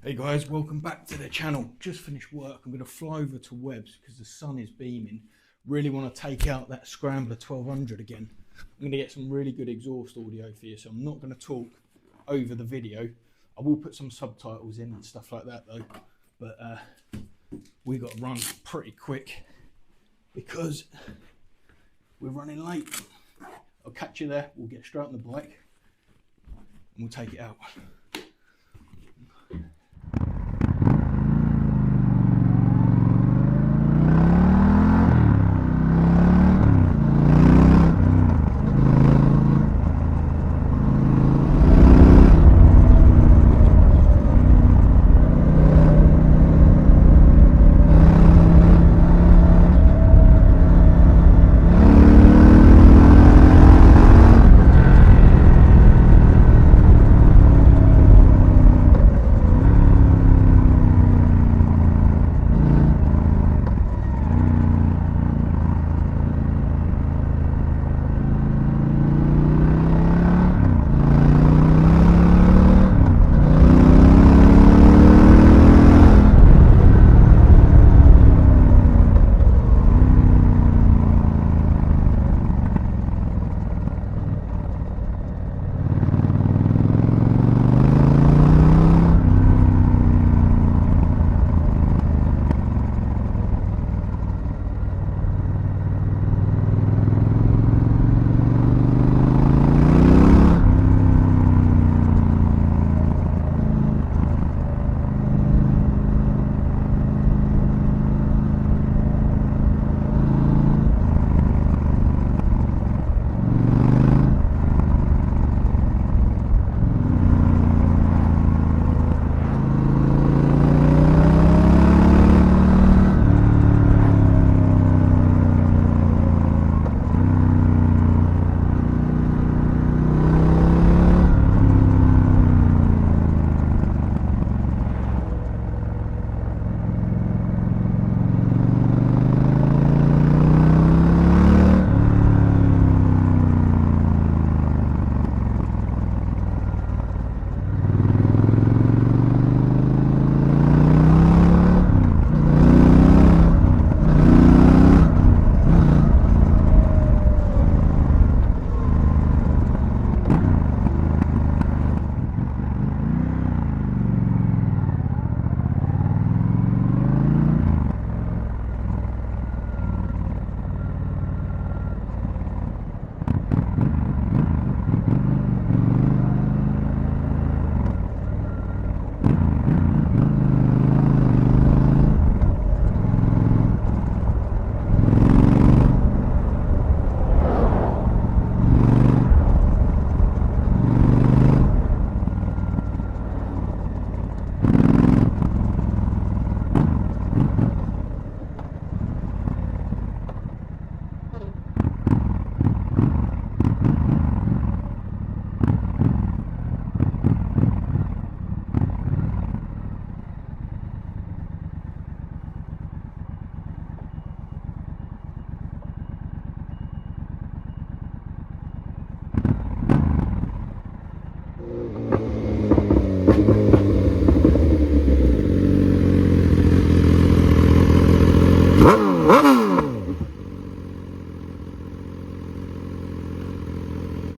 Hey guys, welcome back to the channel. Just finished work. I'm going to fly over to Webb's because the sun is beaming. Really want to take out that Scrambler 1200 again. I'm going to get some really good exhaust audio for you, so I'm not going to talk over the video. I will put some subtitles in and stuff like that though, but we got to run pretty quick because we're running late. I'll catch you there. We'll get straight on the bike and we'll take it out.